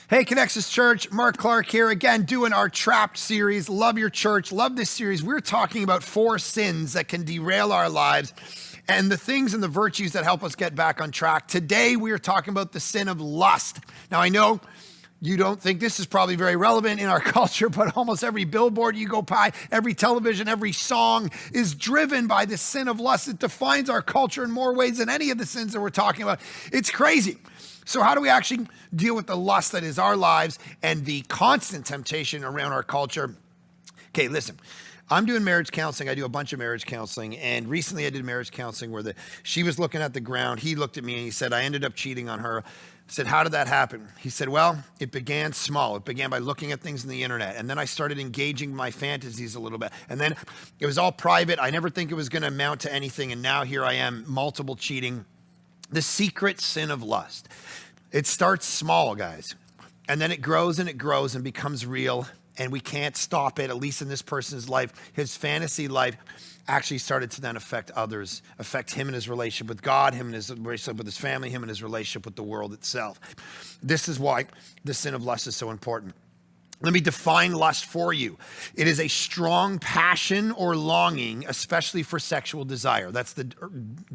Hey, Connexus Church, Mark Clark here, again, doing our Trapped series. Love your church, love this series. We're talking about 4 sins that can derail our lives and the things and the virtues that help us get back on track. Today, we are talking about the sin of lust. Now, I know you don't think this is probably very relevant in our culture, but almost every billboard you go by, every television, every song is driven by the sin of lust. It defines our culture in more ways than any of the sins that we're talking about. It's crazy. So how do we actually deal with the lust that is our lives and the constant temptation around our culture? Okay, listen, I'm doing marriage counseling. I do a bunch of marriage counseling. And recently I did marriage counseling where she was looking at the ground. He looked at me and he said, I ended up cheating on her. I said, how did that happen? He said, well, it began small. It began by looking at things on the internet. And then I started engaging my fantasies a little bit. And then it was all private. I never think it was going to amount to anything. And now here I am, multiple cheating. The secret sin of lust. It starts small, guys, and then it grows and becomes real, and we can't stop it, at least in this person's life. His fantasy life actually started to then affect others, affect him and his relationship with God, him and his relationship with his family, him and his relationship with the world itself. This is why the sin of lust is so important. Let me define lust for you. It is a strong passion or longing, especially for sexual desire. That's the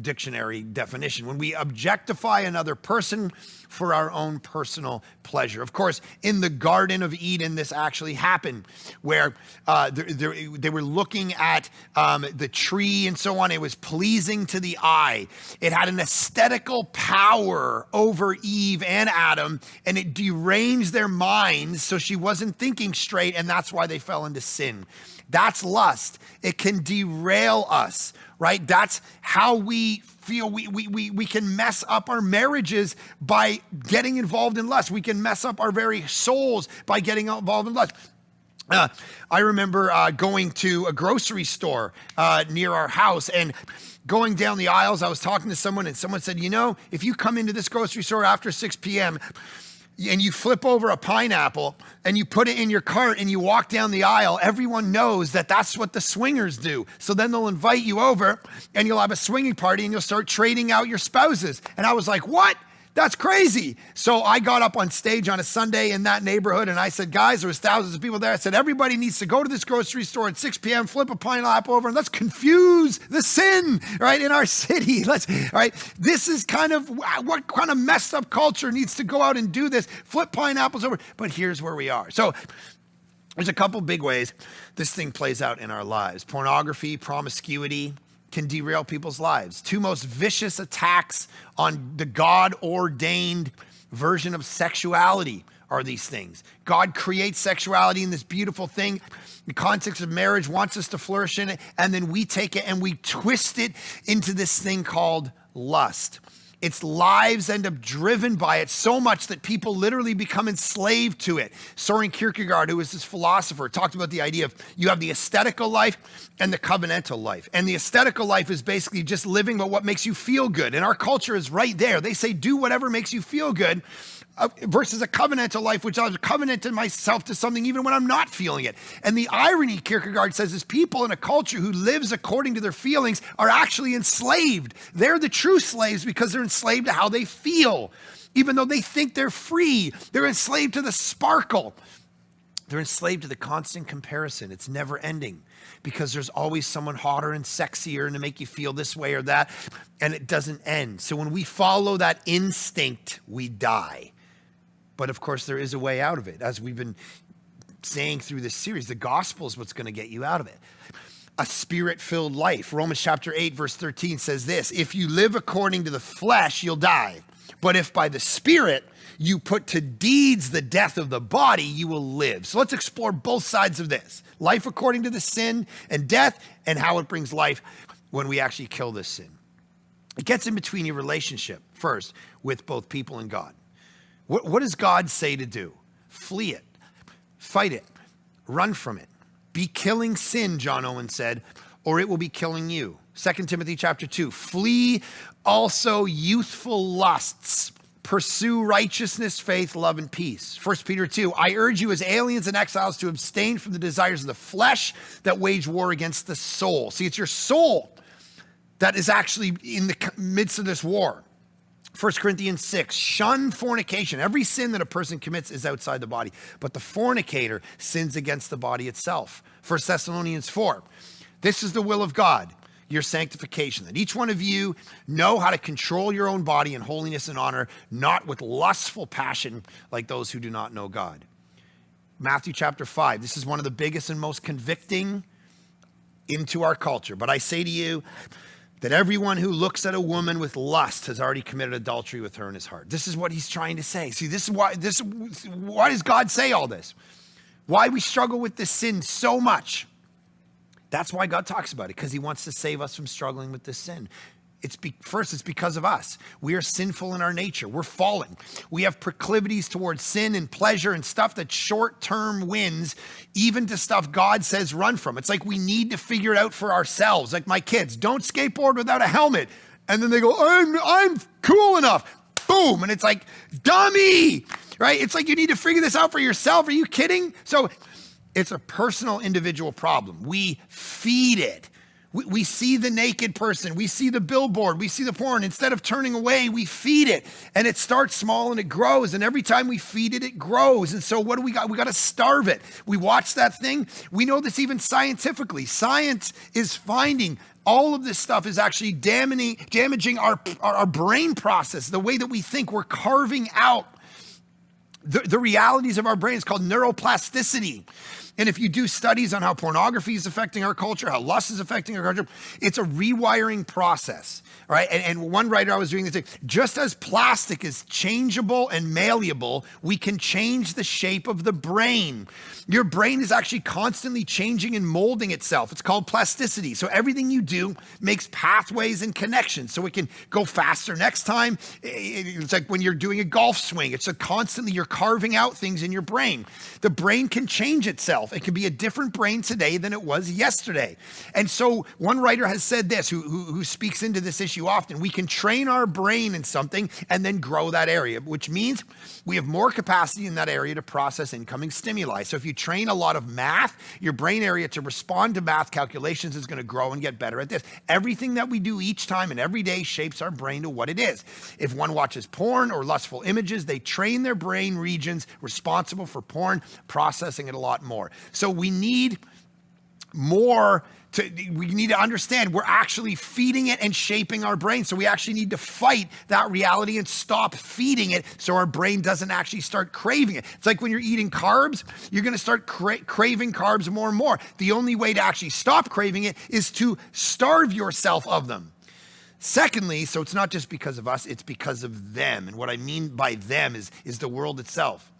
dictionary definition. When we objectify another person for our own personal pleasure. Of course, in the Garden of Eden, this actually happened, where they were looking at the tree and so on. It was pleasing to the eye. It had an aesthetical power over Eve and Adam, and it deranged their minds, so she wasn't thinking straight, and that's why they fell into sin. That's lust. It can derail us, right? That's how we feel. We can mess up our marriages by getting involved in lust. We can mess up our very souls by getting involved in lust. I remember going to a grocery store near our house, and going down the aisles, I was talking to someone, and someone said, you know, if you come into this grocery store after 6 p.m., and you flip over a pineapple and you put it in your cart and you walk down the aisle, everyone knows that that's what the swingers do. So then they'll invite you over and you'll have a swinging party and you'll start trading out your spouses. And I was like, what? That's crazy. So I got up on stage on a Sunday in that neighborhood and I said, guys, there was thousands of people there. I said, everybody needs to go to this grocery store at 6 p.m., flip a pineapple over, and let's confuse the sin, right, in our city. This is kind of what kind of messed up culture needs to go out and do this, flip pineapples over. But here's where we are. So there's a couple big ways this thing plays out in our lives. Pornography, promiscuity, can derail people's lives. 2 most vicious attacks on the God-ordained version of sexuality are these things. God creates sexuality in this beautiful thing. The context of marriage wants us to flourish in it, and then we take it and we twist it into this thing called lust. Its lives end up driven by it so much that people literally become enslaved to it. Soren Kierkegaard, who was this philosopher, talked about the idea of you have the aesthetical life and the covenantal life. And the aesthetical life is basically just living by what makes you feel good. And our culture is right there. They say do whatever makes you feel good. Versus a covenantal life, which I've covenanted myself to something even when I'm not feeling it. And the irony, Kierkegaard says, is people in a culture who lives according to their feelings are actually enslaved. They're the true slaves because they're enslaved to how they feel. Even though they think they're free, they're enslaved to the sparkle. They're enslaved to the constant comparison. It's never ending because there's always someone hotter and sexier and to make you feel this way or that, and it doesn't end. So when we follow that instinct, we die. But of course, there is a way out of it. As we've been saying through this series, the gospel is what's going to get you out of it. A spirit-filled life. Romans chapter 8, verse 13 says this, if you live according to the flesh, you'll die. But if by the Spirit you put to deeds the death of the body, you will live. So let's explore both sides of this. Life according to the sin and death, and how it brings life when we actually kill this sin. It gets in between your relationship, first, with both people and God. What does God say to do? Flee it, fight it, run from it. Be killing sin, John Owen said, or it will be killing you. 2 Timothy chapter 2, flee also youthful lusts. Pursue righteousness, faith, love, and peace. 1 Peter 2, I urge you as aliens and exiles to abstain from the desires of the flesh that wage war against the soul. See, it's your soul that is actually in the midst of this war. 1 Corinthians 6, shun fornication. Every sin that a person commits is outside the body, but the fornicator sins against the body itself. 1 Thessalonians 4, this is the will of God, your sanctification, that each one of you know how to control your own body in holiness and honor, not with lustful passion like those who do not know God. Matthew chapter 5, this is one of the biggest and most convicting into our culture. But I say to you that everyone who looks at a woman with lust has already committed adultery with her in his heart. This is what he's trying to say. See, why does God say all this? Why we struggle with this sin so much. That's why God talks about it, because he wants to save us from struggling with this sin. First, it's because of us. We are sinful in our nature. We're fallen. We have proclivities towards sin and pleasure and stuff that short-term wins, even to stuff God says run from. It's like we need to figure it out for ourselves. Like my kids, don't skateboard without a helmet. And then they go, I'm cool enough. Boom. And it's like, dummy, right? It's like you need to figure this out for yourself. Are you kidding? So it's a personal, individual problem. We feed it. We see the naked person. We see the billboard. We see the porn. Instead of turning away, we feed it. And it starts small and it grows. And every time we feed it, it grows. And so what do we got? We got to starve it. We watch that thing. We know this even scientifically. Science is finding all of this stuff is actually damaging our brain process, the way that we think. We're carving out the realities of our brains, called neuroplasticity. And if you do studies on how pornography is affecting our culture, how lust is affecting our culture, it's a rewiring process, right? And one writer I was reading this thing, just as plastic is changeable and malleable, we can change the shape of the brain. Your brain is actually constantly changing and molding itself. It's called plasticity. So everything you do makes pathways and connections so it can go faster next time. It's like when you're doing a golf swing. It's constantly you're carving out things in your brain. The brain can change itself. It can be a different brain today than it was yesterday. And so one writer has said this, who speaks into this issue often. We can train our brain in something and then grow that area, which means we have more capacity in that area to process incoming stimuli. So if you train a lot of math, your brain area to respond to math calculations is going to grow and get better at this. Everything that we do each time and every day shapes our brain to what it is. If one watches porn or lustful images, they train their brain regions responsible for porn, processing it a lot more. So we need we need to understand we're actually feeding it and shaping our brain. So we actually need to fight that reality and stop feeding it so our brain doesn't actually start craving it. It's like when you're eating carbs, you're going to start craving carbs more and more. The only way to actually stop craving it is to starve yourself of them. Secondly, so it's not just because of us, it's because of them. And what I mean by them is the world itself.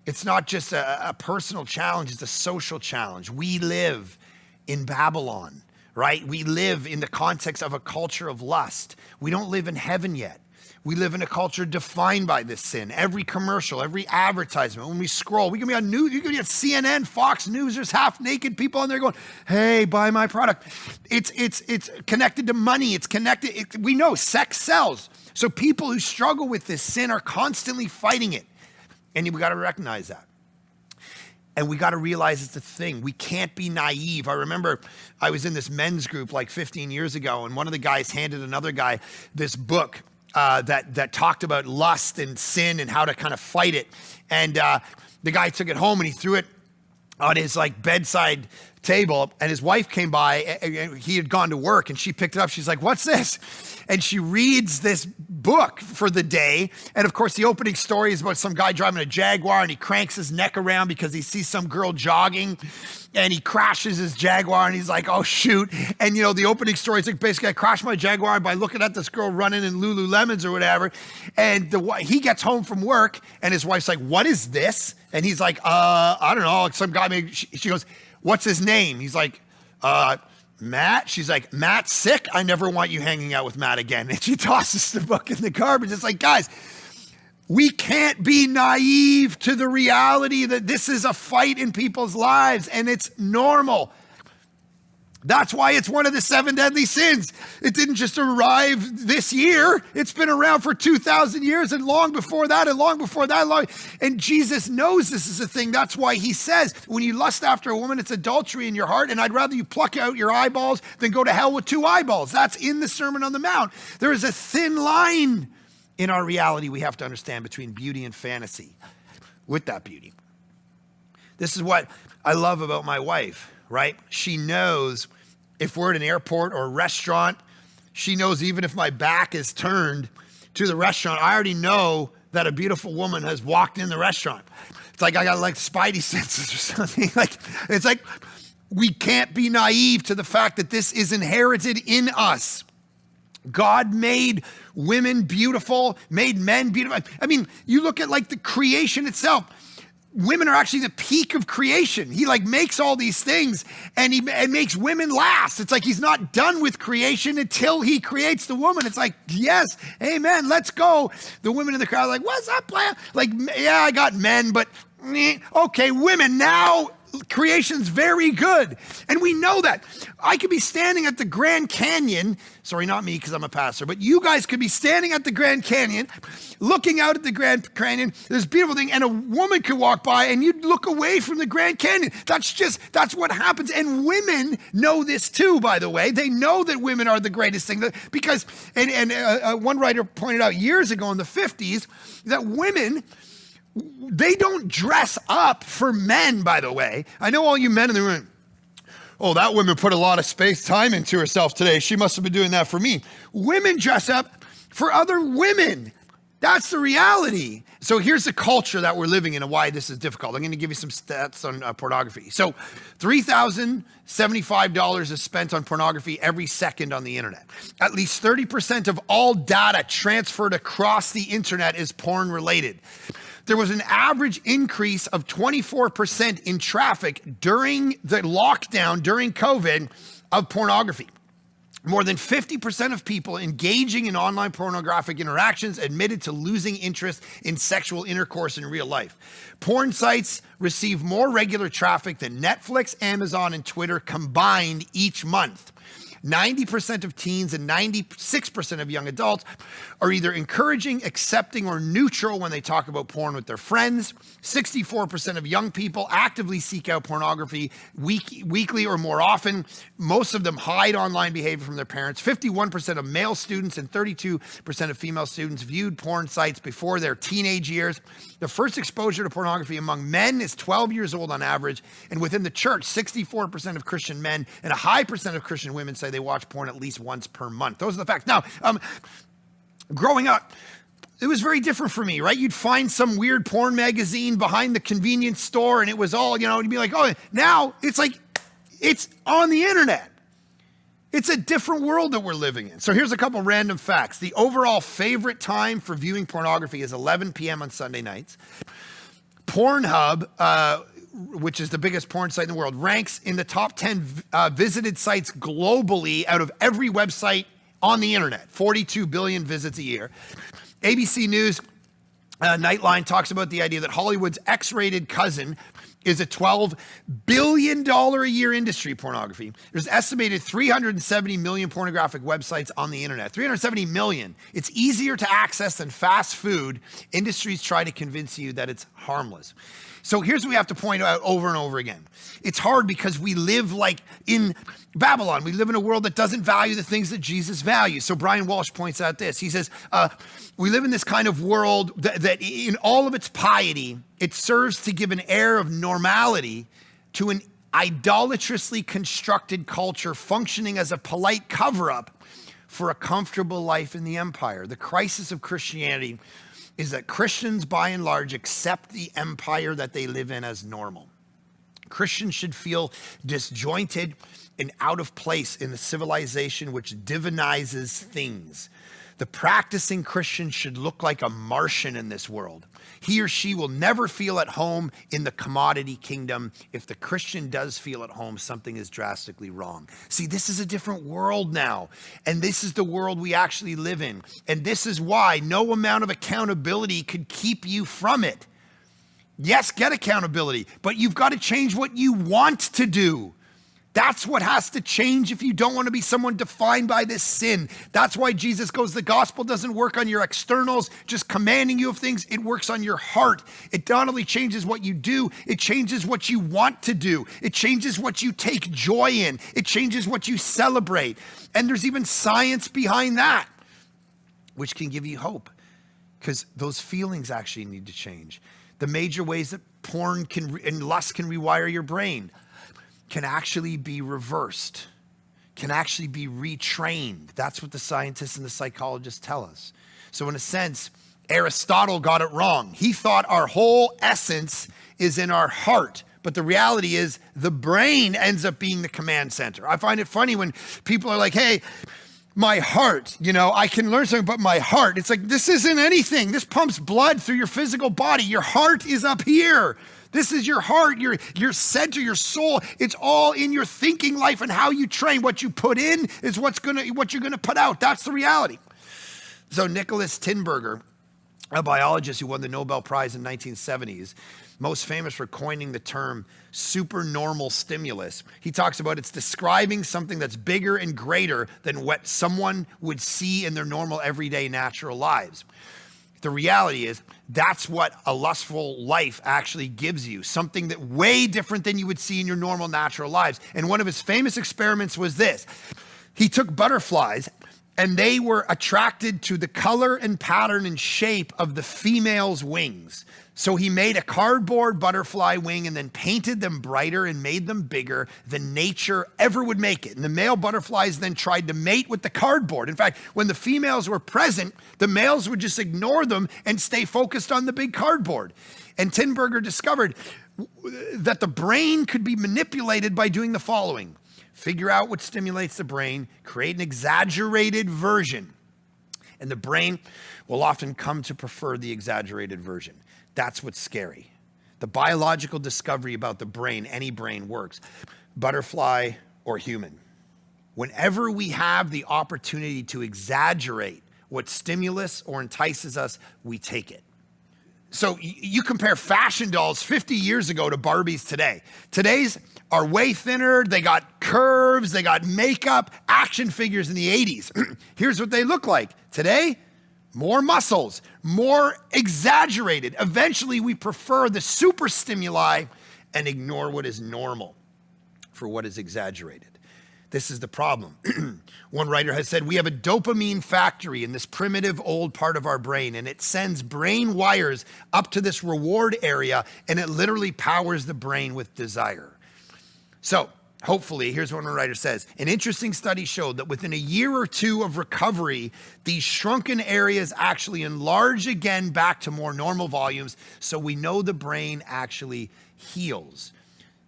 It's not just a personal challenge, it's a social challenge. We live in Babylon, right? We live in the context of a culture of lust. We don't live in heaven yet. We live in a culture defined by this sin. Every commercial, every advertisement, when we scroll, we can be on news, you can be at CNN, Fox News, there's half naked people on there going, hey, buy my product. It's connected to money. It's connected. We know sex sells. So people who struggle with this sin are constantly fighting it. And we got to recognize that. And we got to realize it's a thing. We can't be naive. I remember I was in this men's group like 15 years ago, and one of the guys handed another guy this book that talked about lust and sin and how to kind of fight it. And the guy took it home and he threw it on his like bedside table, and his wife came by, and he had gone to work, and she picked it up. She's like, what's this? And she reads this book for the day. And of course, the opening story is about some guy driving a Jaguar, and he cranks his neck around because he sees some girl jogging, and he crashes his Jaguar, and he's like, oh shoot. And you know, the opening story is like, basically I crashed my Jaguar by looking at this girl running in Lululemons or whatever. And he gets home from work, and his wife's like, what is this? And he's like, I don't know. Some guy, she goes, what's his name? He's like, Matt. She's like, Matt's sick. I never want you hanging out with Matt again. And she tosses the book in the garbage. It's like, guys, we can't be naive to the reality that this is a fight in people's lives and it's normal. That's why it's one of the 7 deadly sins. It didn't just arrive this year. It's been around for 2,000 years and long before that and long before that. And Jesus knows this is a thing. That's why he says, when you lust after a woman, it's adultery in your heart. And I'd rather you pluck out your eyeballs than go to hell with 2 eyeballs. That's in the Sermon on the Mount. There is a thin line in our reality, we have to understand between beauty and fantasy with that beauty. This is what I love about my wife, right? She knows if we're at an airport or a restaurant, she knows even if my back is turned to the restaurant, I already know that a beautiful woman has walked in the restaurant. It's like I got like spidey senses or something. It's like we can't be naive to the fact that this is inherited in us. God made women beautiful, made men beautiful. I mean, you look at like the creation itself. Women are actually the peak of creation. He like makes all these things and he makes women last. It's like he's not done with creation until he creates the woman. It's like, yes, amen, let's go. The women in the crowd are like, what's that plan? Like, yeah, I got men, but okay, women now. Creation's very good. And we know that. I could be standing at the Grand Canyon. Sorry, not me because I'm a pastor, but you guys could be standing at the Grand Canyon, looking out at the Grand Canyon, this beautiful thing, and a woman could walk by and you'd look away from the Grand Canyon. That's what happens. And women know this too, by the way. They know that women are the greatest thing because, one writer pointed out years ago in the 50s that women, they don't dress up for men, by the way. I know all you men in the room, oh, that woman put a lot of time into herself today. She must have been doing that for me. Women dress up for other women. That's the reality. So here's the culture that we're living in and why this is difficult. I'm going to give you some stats on pornography. So $3,075 is spent on pornography every second on the internet. At least 30% of all data transferred across the internet is porn related. There was an average increase of 24% in traffic during the lockdown, during COVID, of pornography. More than 50% of people engaging in online pornographic interactions admitted to losing interest in sexual intercourse in real life. Porn sites receive more regular traffic than Netflix, Amazon, and Twitter combined each month. 90% of teens and 96% of young adults are either encouraging, accepting, or neutral when they talk about porn with their friends. 64% of young people actively seek out pornography weekly or more often. Most of them hide online behavior from their parents. 51% of male students and 32% of female students viewed porn sites before their teenage years. The first exposure to pornography among men is 12 years old on average. And within the church, 64% of Christian men and a high percent of Christian women say they watch porn at least once per month. Those are the facts. Now, growing up, it was very different for me, right? You'd find some weird porn magazine behind the convenience store and it was all, you'd be like, oh, now it's like, it's on the internet. It's a different world that we're living in. So here's a couple random facts. The overall favorite time for viewing pornography is 11 p.m. on Sunday nights. Pornhub, which is the biggest porn site in the world, ranks in the top 10 visited sites globally out of every website on the internet. 42 billion visits a year. ABC News Nightline talks about the idea that Hollywood's X-rated cousin is a $12 billion a year industry, pornography. There's estimated 370 million pornographic websites on the internet. 370 million. It's easier to access than fast food. Industries try to convince you that it's harmless. So here's what we have to point out over and over again. It's hard because we live like in Babylon. We live in a world that doesn't value the things that Jesus values. So Brian Walsh points out this. He says, we live in this kind of world that in all of its piety, it serves to give an air of normality to an idolatrously constructed culture functioning as a polite cover-up for a comfortable life in the empire. The crisis of Christianity is that Christians, by and large, accept the empire that they live in as normal. Christians should feel disjointed and out of place in a civilization which divinizes things. The practicing Christian should look like a Martian in this world. He or she will never feel at home in the commodity kingdom. If the Christian does feel at home, something is drastically wrong. See, this is a different world now, and this is the world we actually live in. And this is why no amount of accountability could keep you from it. Yes, get accountability, but you've got to change what you want to do. That's what has to change if you don't want to be someone defined by this sin. That's why Jesus goes, the gospel doesn't work on your externals, just commanding you of things. It works on your heart. It not only changes what you do, it changes what you want to do. It changes what you take joy in. It changes what you celebrate. And there's even science behind that, which can give you hope. because those feelings actually need to change. The major ways that porn and lust can rewire your brain can actually be reversed, can actually be retrained. That's what the scientists and the psychologists tell us. So in a sense, Aristotle got it wrong. He thought our whole essence is in our heart. But the reality is the brain ends up being the command center. I find it funny when people are like, hey, my heart, I can learn something about my heart. It's like, this isn't anything. This pumps blood through your physical body. Your heart is up here. This is your heart, your center, your soul. It's all in your thinking life and how you train. What you put in is what you're gonna put out. That's the reality. So Nicholas Tinbergen, a biologist who won the Nobel Prize in 1970s, most famous for coining the term supernormal stimulus. He talks about it's describing something that's bigger and greater than what someone would see in their normal, everyday, natural lives. The reality is that's what a lustful life actually gives you, something that way different than you would see in your normal, natural lives. And one of his famous experiments was this. He took butterflies and they were attracted to the color and pattern and shape of the female's wings. So he made a cardboard butterfly wing and then painted them brighter and made them bigger than nature ever would make it. And the male butterflies then tried to mate with the cardboard. In fact, when the females were present, the males would just ignore them and stay focused on the big cardboard. And Tinbergen discovered that the brain could be manipulated by doing the following. Figure out what stimulates the brain, create an exaggerated version, and the brain will often come to prefer the exaggerated version. That's what's scary. The biological discovery about the brain, any brain works, butterfly or human. Whenever we have the opportunity to exaggerate what stimulus or entices us, we take it. So you compare fashion dolls 50 years ago to Barbies today. Today's are way thinner, they got curves, they got makeup, action figures in the 80s. Here's what they look like. Today, more muscles, more exaggerated. Eventually, we prefer the super stimuli and ignore what is normal for what is exaggerated. This is the problem. One writer has said, we have a dopamine factory in this primitive old part of our brain, and it sends brain wires up to this reward area, and it literally powers the brain with desire. So, hopefully, here's what one writer says. An interesting study showed that within a year or two of recovery, these shrunken areas actually enlarge again back to more normal volumes, so we know the brain actually heals.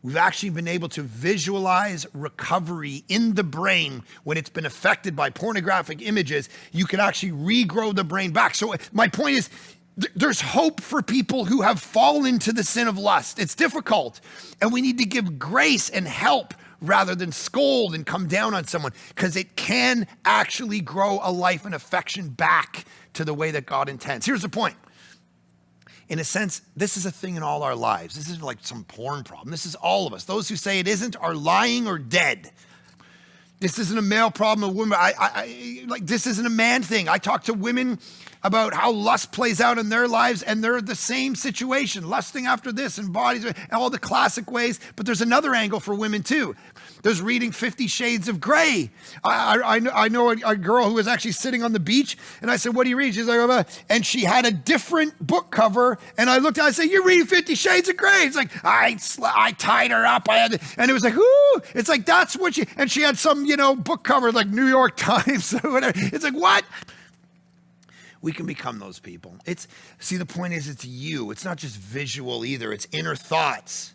We've actually been able to visualize recovery in the brain when it's been affected by pornographic images. You can actually regrow the brain back. So my point is, there's hope for people who have fallen into the sin of lust. It's difficult, and we need to give grace and help rather than scold and come down on someone, because it can actually grow a life and affection back to the way that God intends. Here's the point. In a sense, this is a thing in all our lives. This isn't like some porn problem. This is all of us. Those who say it isn't are lying or dead. This isn't a male problem, a woman. This isn't a man thing. I talk to women about how lust plays out in their lives, and they're the same situation, lusting after this and bodies, and all the classic ways. But there's another angle for women too. There's reading 50 Shades of Grey. I know a girl who was actually sitting on the beach, and I said, what do you read? She's like, and she had a different book cover, and I looked at it, I said, you're reading 50 Shades of Grey. It's like, I tied her up, and it was like, ooh, it's like, that's what and she had some, book cover like New York Times or whatever. It's like, what? We can become those people. The point is, it's you. It's not just visual either. It's inner thoughts.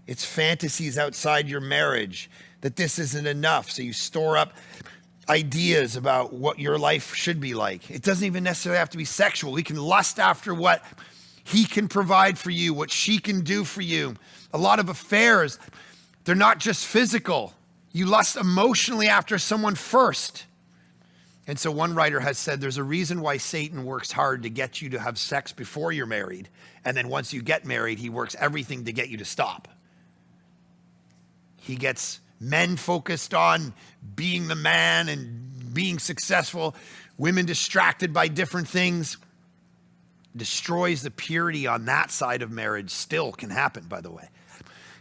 It's fantasies outside your marriage that this isn't enough. So you store up ideas about what your life should be like. It doesn't even necessarily have to be sexual. We can lust after what he can provide for you, what she can do for you. A lot of affairs, they're not just physical. You lust emotionally after someone first. And so one writer has said there's a reason why Satan works hard to get you to have sex before you're married. And then once you get married, he works everything to get you to stop. He gets men focused on being the man and being successful, women distracted by different things. Destroys the purity on that side of marriage. Still can happen, by the way.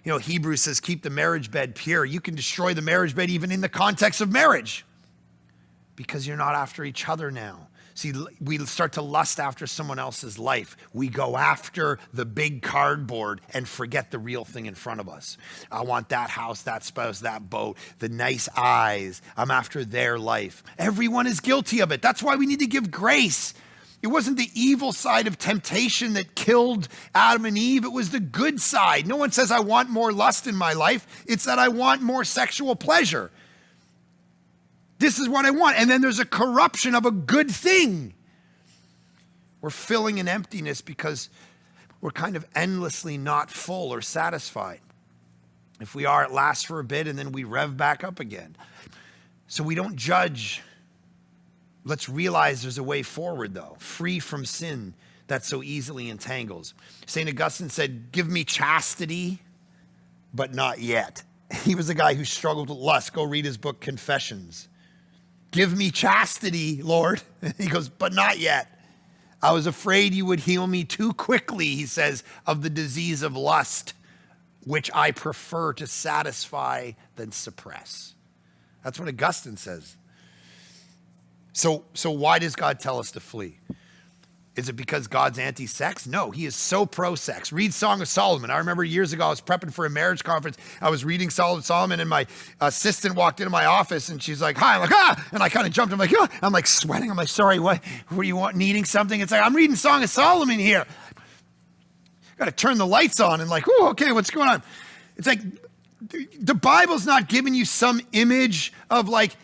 Hebrews says, keep the marriage bed pure. You can destroy the marriage bed even in the context of marriage, because you're not after each other now. See, we start to lust after someone else's life. We go after the big cardboard and forget the real thing in front of us. I want that house, that spouse, that boat, the nice eyes. I'm after their life. Everyone is guilty of it. That's why we need to give grace. It wasn't the evil side of temptation that killed Adam and Eve. It was the good side. No one says I want more lust in my life. It's that I want more sexual pleasure. This is what I want. And then there's a corruption of a good thing. We're filling an emptiness because we're kind of endlessly not full or satisfied. If we are, it lasts for a bit and then we rev back up again. So we don't judge. Let's realize there's a way forward, though, free from sin that so easily entangles. St. Augustine said, give me chastity, but not yet. He was a guy who struggled with lust. Go read his book, Confessions. Give me chastity, Lord. He goes, but not yet. I was afraid you would heal me too quickly, he says, of the disease of lust, which I prefer to satisfy than suppress. That's what Augustine says. So why does God tell us to flee? Is it because God's anti-sex? No, he is so pro-sex. Read Song of Solomon. I remember years ago, I was prepping for a marriage conference. I was reading Song of Solomon and my assistant walked into my office and she's like, hi. I'm like, ah. And I kind of jumped. I'm like, oh. I'm like sweating. I'm like, sorry, what do you want? Needing something? It's like, I'm reading Song of Solomon here. Got to turn the lights on and like, oh, okay, what's going on? It's like, the Bible's not giving you some image of like,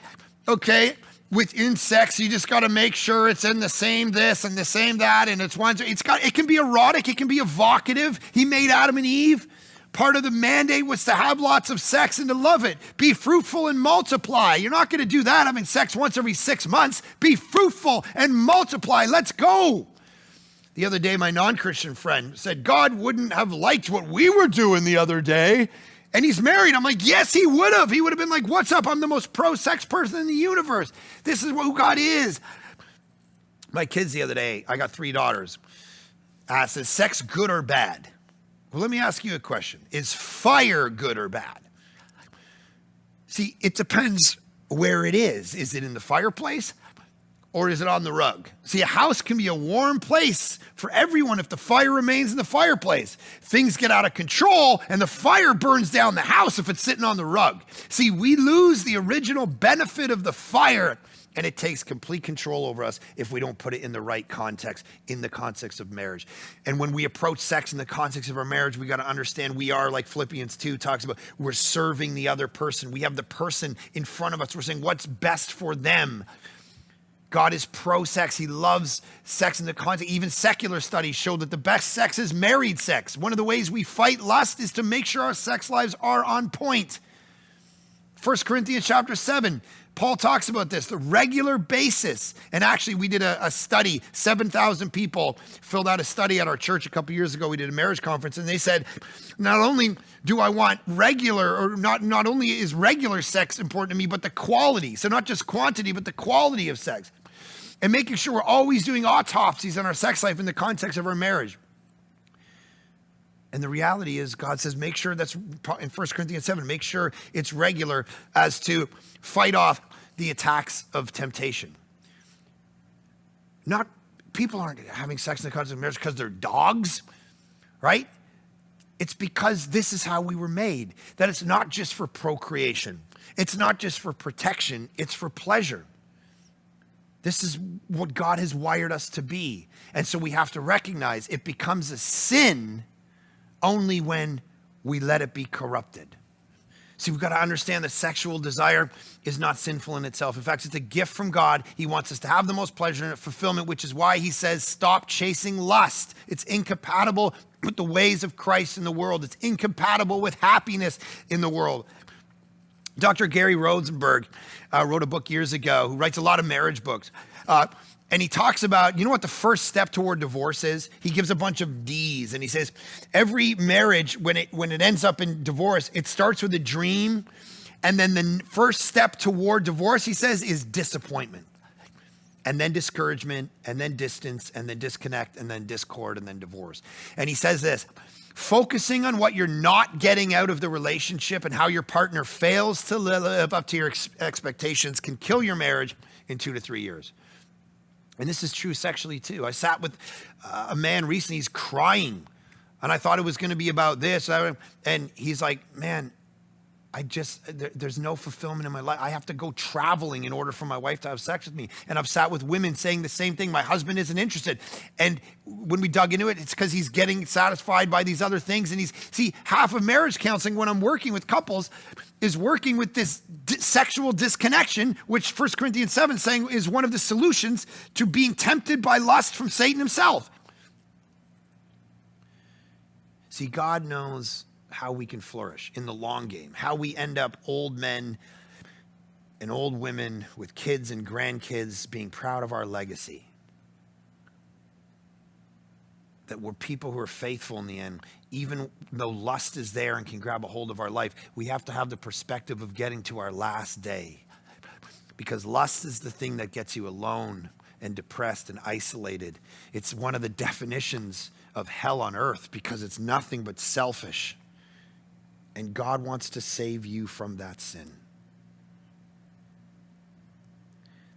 okay, within sex, you just got to make sure it's in the same this and the same that, and it can be erotic, it can be evocative. He made Adam and Eve. Part of the mandate was to have lots of sex and to love it. Be fruitful and multiply. You're not going to do that having sex once every 6 months. Be fruitful and multiply. Let's go. The other day, my non-Christian friend said, God wouldn't have liked what we were doing the other day. And he's married. I'm like, yes, he would have. He would have been like, what's up? I'm the most pro-sex person in the universe. This is who God is. My kids the other day, I got 3 daughters, asked, is sex good or bad? Well, let me ask you a question. Is fire good or bad? See, it depends where it is. Is it in the fireplace? Or is it on the rug? See, a house can be a warm place for everyone if the fire remains in the fireplace. Things get out of control and the fire burns down the house if it's sitting on the rug. See, we lose the original benefit of the fire and it takes complete control over us if we don't put it in the right context, in the context of marriage. And when we approach sex in the context of our marriage, we got to understand we are, like Philippians 2 talks about, we're serving the other person. We have the person in front of us. We're saying what's best for them. God is pro-sex. He loves sex in the context. Even secular studies show that the best sex is married sex. One of the ways we fight lust is to make sure our sex lives are on point. 1 Corinthians chapter 7, Paul talks about this, the regular basis. And actually, we did a study. 7,000 people filled out a study at our church a couple years ago. We did a marriage conference, and they said, not only do I want regular, or not only is regular sex important to me, but the quality. So not just quantity, but the quality of sex. And making sure we're always doing autopsies on our sex life in the context of our marriage. And the reality is God says, make sure that's in 1 Corinthians 7, make sure it's regular as to fight off the attacks of temptation. People aren't having sex in the context of marriage because they're dogs, right? It's because this is how we were made, that it's not just for procreation. It's not just for protection, it's for pleasure. This is what God has wired us to be. And so we have to recognize it becomes a sin only when we let it be corrupted. See, we've got to understand that sexual desire is not sinful in itself. In fact, it's a gift from God. He wants us to have the most pleasure and fulfillment, which is why he says, stop chasing lust. It's incompatible with the ways of Christ in the world. It's incompatible with happiness in the world. Dr. Gary Rosenberg wrote a book years ago who writes a lot of marriage books. And he talks about, you know what the first step toward divorce is? He gives a bunch of D's and he says, every marriage, when it ends up in divorce, it starts with a dream. And then the first step toward divorce, he says, is disappointment. And then discouragement, and then distance, and then disconnect, and then discord, and then divorce. And he says this, focusing on what you're not getting out of the relationship and how your partner fails to live up to your expectations can kill your marriage in 2 to 3 years. And this is true sexually too. I sat with a man recently, he's crying. And I thought it was going to be about this. And he's like, man, there's no fulfillment in my life. I have to go traveling in order for my wife to have sex with me. And I've sat with women saying the same thing. My husband isn't interested. And when we dug into it, it's because he's getting satisfied by these other things. And half of marriage counseling when I'm working with couples is working with this sexual disconnection, which 1 Corinthians 7 saying is one of the solutions to being tempted by lust from Satan himself. See, God knows how we can flourish in the long game, how we end up old men and old women with kids and grandkids being proud of our legacy. That we're people who are faithful in the end, even though lust is there and can grab a hold of our life. We have to have the perspective of getting to our last day, because lust is the thing that gets you alone and depressed and isolated. It's one of the definitions of hell on earth because it's nothing but selfish. And God wants to save you from that sin.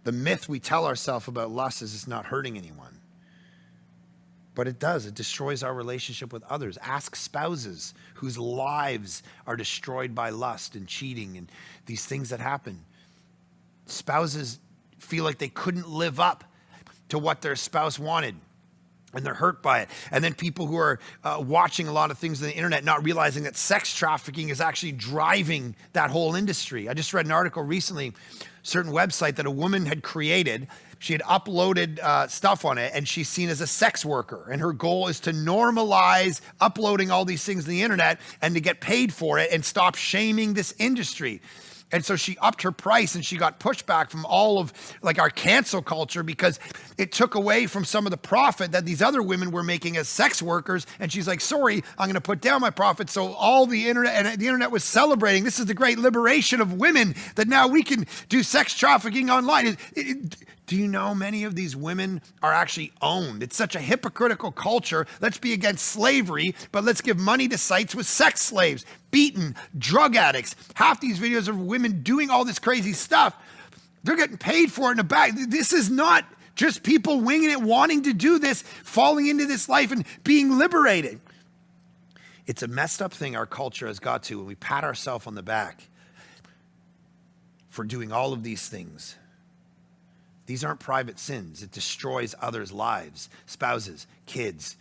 The myth we tell ourselves about lust is it's not hurting anyone. But it does. It destroys our relationship with others. Ask spouses whose lives are destroyed by lust and cheating and these things that happen. Spouses feel like they couldn't live up to what their spouse wanted. And they're hurt by it. And then people who are watching a lot of things on the internet, not realizing that sex trafficking is actually driving that whole industry. I just read an article recently, certain website that a woman had created. She had uploaded stuff on it, and she's seen as a sex worker. And her goal is to normalize uploading all these things on the internet and to get paid for it and stop shaming this industry. And so she upped her price, and she got pushback from all of our cancel culture because it took away from some of the profit that these other women were making as sex workers. And she's like, sorry, I'm going to put down my profit. So all the internet was celebrating. This is the great liberation of women, that now we can do sex trafficking online. Do you know many of these women are actually owned? It's such a hypocritical culture. Let's be against slavery, but let's give money to sites with sex slaves, beaten, drug addicts. Half these videos of women doing all this crazy stuff, they're getting paid for it in the back. This is not just people winging it, wanting to do this, falling into this life and being liberated. It's a messed up thing our culture has got to when we pat ourselves on the back for doing all of these things. These aren't private sins. It destroys others' lives, spouses, kids,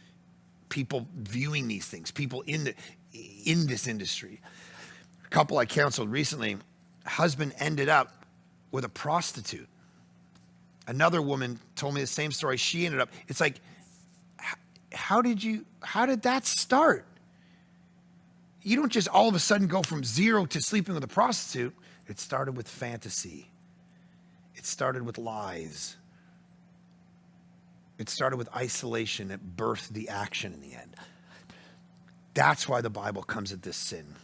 people viewing these things, people in this industry. A couple I counseled recently, husband ended up with a prostitute. Another woman told me the same story. She ended up, it's like, how did that start? You don't just all of a sudden go from zero to sleeping with a prostitute. It started with fantasy. It started with lies. It started with isolation. It birthed the action in the end. That's why the Bible comes at this sin.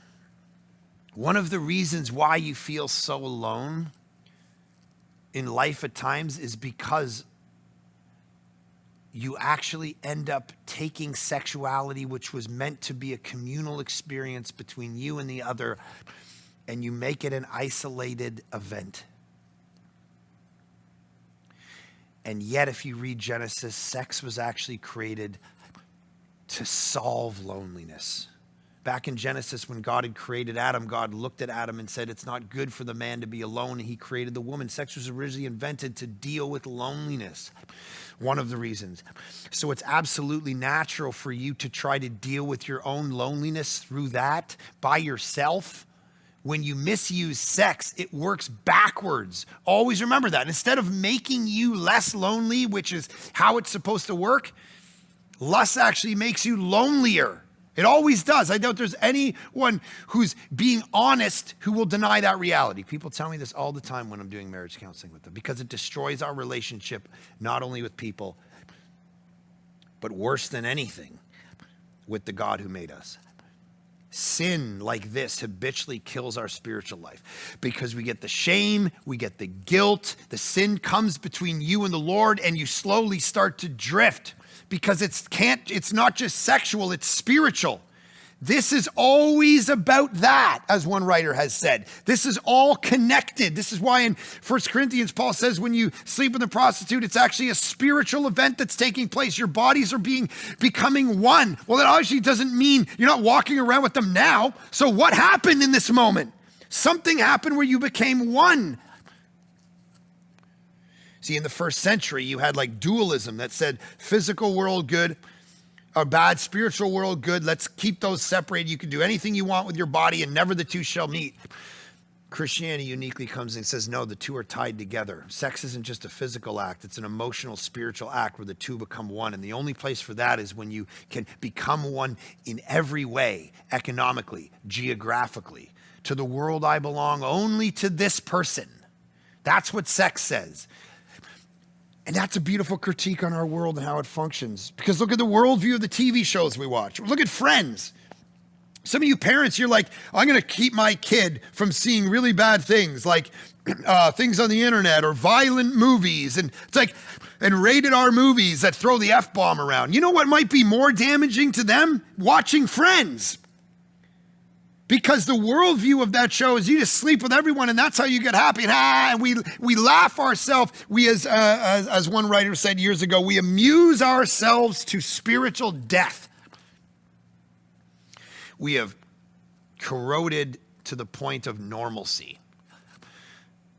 One of the reasons why you feel so alone in life at times is because you actually end up taking sexuality, which was meant to be a communal experience between you and the other, and you make it an isolated event. And yet, if you read Genesis, sex was actually created to solve loneliness. Back in Genesis, when God had created Adam, God looked at Adam and said, it's not good for the man to be alone. And he created the woman. Sex was originally invented to deal with loneliness. One of the reasons. So it's absolutely natural for you to try to deal with your own loneliness through that by yourself. When you misuse sex, it works backwards. Always remember that. Instead of making you less lonely, which is how it's supposed to work, lust actually makes you lonelier. It always does. I doubt there's anyone who's being honest who will deny that reality. People tell me this all the time when I'm doing marriage counseling with them, because it destroys our relationship, not only with people, but worse than anything, with the God who made us. Sin like this habitually kills our spiritual life because we get the shame, we get the guilt, the sin comes between you and the Lord, and you slowly start to drift because it's not just sexual, it's spiritual. This is always about that, as one writer has said. This is all connected. This is why in 1 Corinthians, Paul says when you sleep with a prostitute, it's actually a spiritual event that's taking place. Your bodies are becoming one. Well, that obviously doesn't mean you're not walking around with them now. So what happened in this moment? Something happened where you became one. See, in the first century, you had like dualism that said physical world good, or bad, spiritual world good. Let's keep those separated. You can do anything you want with your body and never the two shall meet. Christianity uniquely comes and says, no, the two are tied together. Sex isn't just a physical act. It's an emotional, spiritual act where the two become one. And the only place for that is when you can become one in every way, economically, geographically. To the world I belong only to this person. That's what sex says. And that's a beautiful critique on our world and how it functions. Because look at the worldview of the TV shows we watch. Look at Friends. Some of you parents, you're like, I'm going to keep my kid from seeing really bad things, like things on the internet or violent movies. And it's like, and rated R movies that throw the F-bomb around. You know what might be more damaging to them? Watching Friends. Because the worldview of that show is you just sleep with everyone and that's how you get happy. And we laugh ourselves. We, as one writer said years ago, we amuse ourselves to spiritual death. We have corroded to the point of normalcy.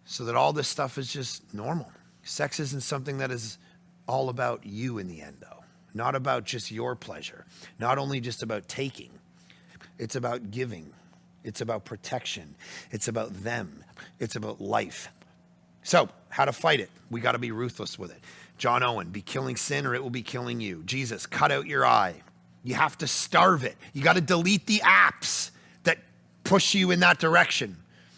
So that all this stuff is just normal. Sex isn't something that is all about you in the end, though. Not about just your pleasure. Not only just about taking. It's about giving. It's about protection. It's about them. It's about life. So, how to fight it? We got to be ruthless with it. John Owen, be killing sin or it will be killing you. Jesus, cut out your eye. You have to starve it. You got to delete the apps that push you in that direction.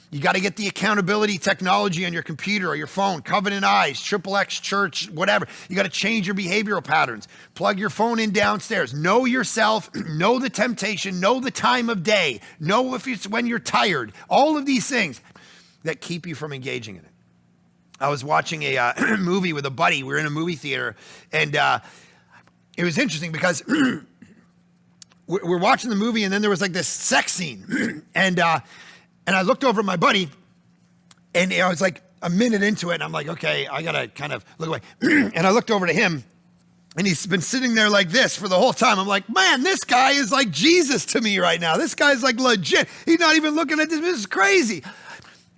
You got to get the accountability technology on your computer or your phone, Covenant Eyes, XXXChurch, whatever. You got to change your behavioral patterns. Plug your phone in downstairs. Know yourself, know the temptation, know the time of day, know if it's when you're tired. All of these things that keep you from engaging in it. I was watching a movie with a buddy. We were in a movie theater, and it was interesting because we're watching the movie, and then there was like this sex scene, and I looked over at my buddy, and I was like a minute into it, and I'm like, okay, I gotta kind of look away. And I looked over to him, and he's been sitting there like this for the whole time. I'm like, man, this guy is like Jesus to me right now. This guy's like legit. He's not even looking at this. This is crazy.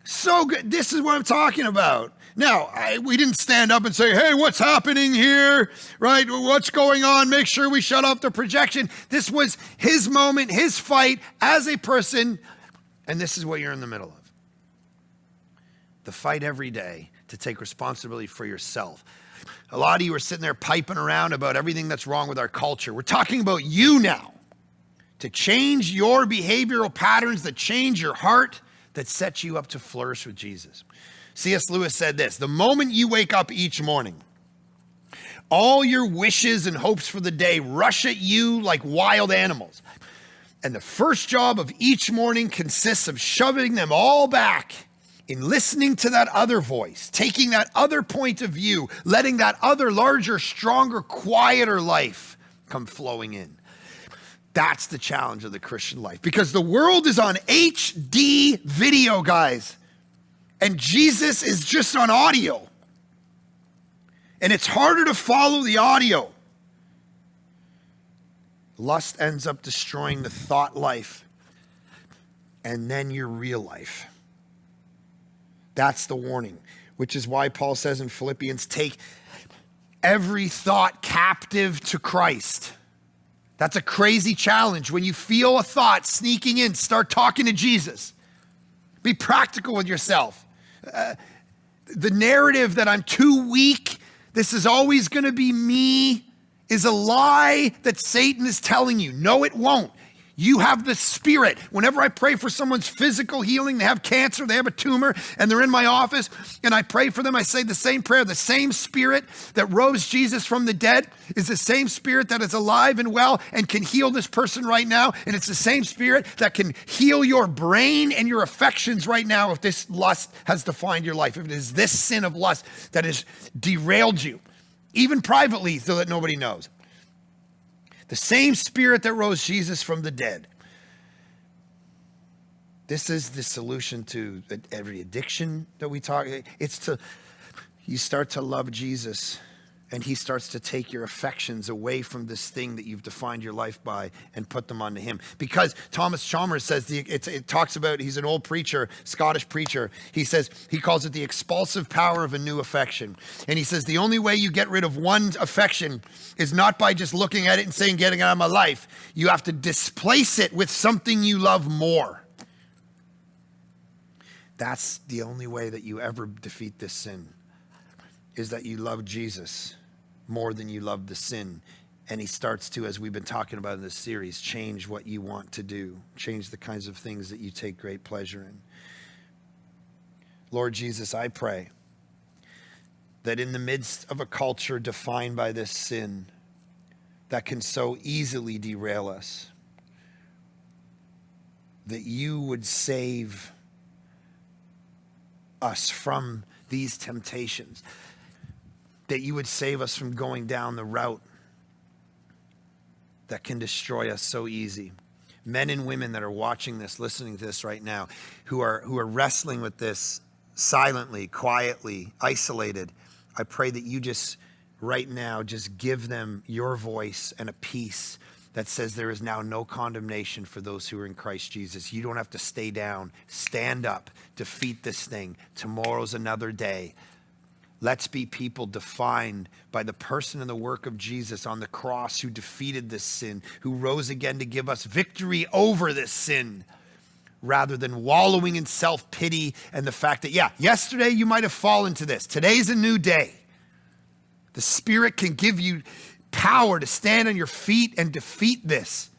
So good. This is what I'm talking about. Now, we didn't stand up and say, hey, what's happening here, right? What's going on? Make sure we shut off the projection. This was his moment, his fight as a person. And this is what you're in the middle of. The fight every day to take responsibility for yourself. A lot of you are sitting there piping around about everything that's wrong with our culture. We're talking about you now. To change your behavioral patterns, that change your heart, that sets you up to flourish with Jesus. C.S. Lewis said this, the moment you wake up each morning, all your wishes and hopes for the day rush at you like wild animals. And the first job of each morning consists of shoving them all back in listening to that other voice, taking that other point of view, letting that other larger, stronger, quieter life come flowing in. That's the challenge of the Christian life because the world is on HD video, guys, and Jesus is just on audio. And it's harder to follow the audio. Lust ends up destroying the thought life and then your real life. That's the warning, which is why Paul says in Philippians, take every thought captive to Christ. That's a crazy challenge. When you feel a thought sneaking in, start talking to Jesus. Be practical with yourself. The narrative that I'm too weak, this is always going to be me, is a lie that Satan is telling you. No, it won't. You have the Spirit. Whenever I pray for someone's physical healing, they have cancer, they have a tumor, and they're in my office, and I pray for them, I say the same prayer. The same Spirit that rose Jesus from the dead is the same Spirit that is alive and well and can heal this person right now, and it's the same Spirit that can heal your brain and your affections right now if this lust has defined your life, if it is this sin of lust that has derailed you, even privately so that nobody knows. The same Spirit that rose Jesus from the dead This is the solution to every addiction that we talk. You start to love Jesus, and he starts to take your affections away from this thing that you've defined your life by and put them onto him. Because Thomas Chalmers says, it talks about, he's an old preacher, Scottish preacher. He says, he calls it the expulsive power of a new affection. And he says, the only way you get rid of one affection is not by just looking at it and saying, getting it out of my life. You have to displace it with something you love more. That's the only way that you ever defeat this sin, is that you love Jesus more than you love the sin. And he starts to, as we've been talking about in this series, change what you want to do, change the kinds of things that you take great pleasure in. Lord Jesus, I pray that in the midst of a culture defined by this sin that can so easily derail us, that you would save us from these temptations, that you would save us from going down the route that can destroy us so easy. Men and women that are watching this, listening to this right now, who are wrestling with this silently, quietly, isolated, I pray that you just right now just give them your voice and a peace that says there is now no condemnation for those who are in Christ Jesus. You don't have to stay down. Stand up. Defeat this thing. Tomorrow's another day. Let's be people defined by the person and the work of Jesus on the cross, who defeated this sin, who rose again to give us victory over this sin, rather than wallowing in self-pity and the fact that, yesterday you might have fallen to this. Today's a new day. The Spirit can give you power to stand on your feet and defeat this.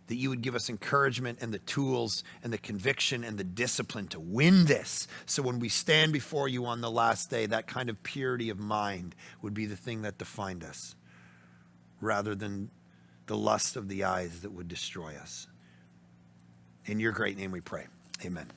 That you would give us encouragement and the tools and the conviction and the discipline to win this. So when we stand before you on the last day, that kind of purity of mind would be the thing that defined us, rather than the lust of the eyes that would destroy us. In your great name we pray. Amen.